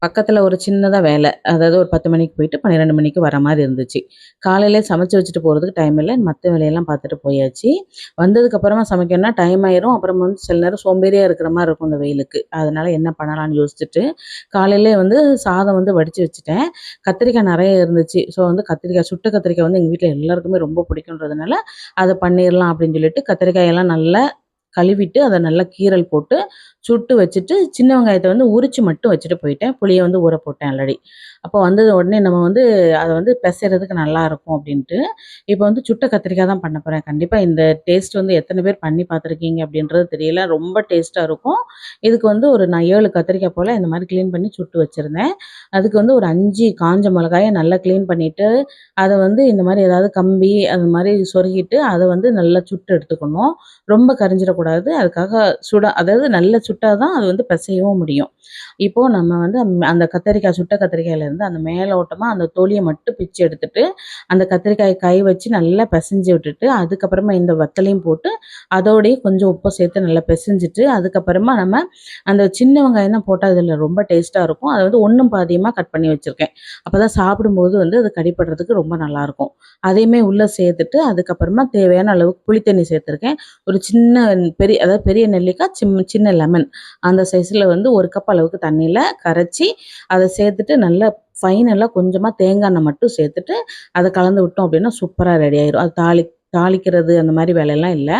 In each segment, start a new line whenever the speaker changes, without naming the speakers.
பக்கத்துல ஒரு சின்னதா வேலை. அதாவது ஒரு 10 மணிக்கு போயிட்டு 12 மணிக்கு வர மாரி இருந்துச்சு. காலையிலே சமைச்சு வச்சுட்டு போறதுக்கு டைம் இல்ல. மத்த வேலையெல்லாம் பார்த்துட்டு போயாச்சு. வந்ததுக்கப்புறமா சமைக்கணும்னா டைம் ஆயிரும். அப்புறம் வந்து சில நேரம் சோம்பேறியா இருக்கிற மாரி இருக்கும் இந்த வெயிலுக்கு. அதனால என்ன பண்ணலான்னு யோசிச்சுட்டு, காலையிலே வந்து சாதம் வந்து வடிச்சு வச்சுட்டேன். கத்திரிக்காய் நெறைய இருந்துச்சு. ஸோ வந்து கத்திரிக்காய் சுட்ட கத்திரிக்காய் வந்து எங்க வீட்ல எல்லாருக்குமே ரொம்ப பிடிக்குன்றதுனால, அத பண்ணிரலாம் அப்படின்னு சொல்லிட்டு கத்திரிக்காயெல்லாம் நல்லா கழுவிட்டு, அத நல்லா கீறல் போட்டு, சுட்டு வச்சுட்டு, சின்ன வெங்காயத்த வந்து உரிச்சு மட்டும் வச்சுட்டு போயிட்டேன். புளிய வந்து ஊற போட்டேன் ஆல்ரெடி. அப்போ வந்தது உடனே நம்ம வந்து அத வந்து பெசைறதுக்கு நல்லாருக்கும் அப்டின்ட்டு, இப்போ வந்து சுட்ட கத்திரிக்காய் தான் பண்ண போறேன். கண்டிப்பா இந்த டேஸ்ட் வந்து எத்தன பேர் பண்ணி பார்த்துருக்கீங்க அப்டின்றது தெரியல. ரொம்ப டேஸ்ட்டா இருக்கும். இதுக்கு வந்து நான் 7 கத்திரிக்காய் போல இந்த மாரி கிளீன் பண்ணி சுட்டு வச்சிருந்தேன். அதுக்கு வந்து ஒரு 5 காஞ்ச மிளகாய நல்லா கிளீன் பண்ணிட்டு, அத வந்து இந்த மாரி ஏதாவது கம்பி அது மாரி சொருகிட்டு, அத வந்து நல்லா சுட்டு எடுத்துக்கணும். ரொம்ப கரிஞ்சிடக்கூடாது. அதுக்காக அதாவது நல்லா சுட்டா தான் அது வந்து பிசையவும் முடியும். இப்போ நம்ம வந்து அந்த கத்தரிக்காய் சுட்ட கத்திரிக்காயிலேருந்து அந்த மேலோட்டமா அந்த தோலிய மட்டும் பிச்சு எடுத்துட்டு, அந்த கத்திரிக்காய கை வச்சு நல்லா பெசஞ்சு விட்டுட்டு, அதுக்கப்புறமா இந்த வத்தலையும் போட்டு, அதோடயே கொஞ்சம் உப்ப சேர்த்து நல்லா பெசஞ்சுட்டு, அதுக்கப்புறமா நம்ம அந்த சின்ன வெங்காயம் தான் போட்டா அதில ரொம்ப டேஸ்ட்டா இருக்கும். அத வந்து ஒண்ணும் பாதியுமா கட் பண்ணி வச்சிருக்கேன். அப்பதான் சாப்பிடும்போது வந்து அது கடிப்படுறதுக்கு ரொம்ப நல்லாயிருக்கும். அதையுமே உள்ள சேர்த்துட்டு, அதுக்கப்புறமா தேவையான அளவுக்கு புளி தண்ணி சேர்த்துருக்கேன். ஒரு சின்ன அதாவது பெரிய நெல்லிக்காய், சின்ன லெமன் அந்த சைஸ்ல வந்து 1 கப் அளவுக்கு தண்ணீல கரைச்சி, அத சேர்த்துட்டு நல்லா ஃபைனலா கொஞ்சமா தேங்காய் எண்ணெய் மட்டும் சேர்த்துட்டு, அத கலந்து விட்டோம் அப்டின்னா சூப்பரா ரெடி ஆயிரும். அது தாளிக்கிறது அந்த மாரி வேலையெல்லாம் இல்ல.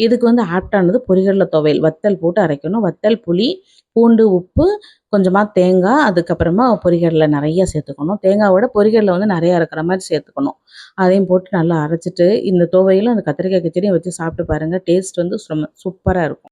இதுக்கு வந்து ஆப்ட்டானது பொரிகடல துவையல். வத்தல் போட்டு அரைக்கணும். வத்தல், புளி, பூண்டு, உப்பு, கொஞ்சமா தேங்காய், அதுக்கப்புறமா பொரிகடல நெறைய சேர்த்துக்கணும். தேங்காவோட பொரிகடல வந்து நெறைய இருக்கிற மாரி சேர்த்துக்கணும். அதையும் போட்டு நல்லா அரைச்சுட்டு, இந்த துவையலும் அந்த கத்திரிக்காய் கிச்சடியும் வச்சு சாப்பிட்டு பாருங்க. டேஸ்ட் வந்து சூப்பரா இருக்கும்.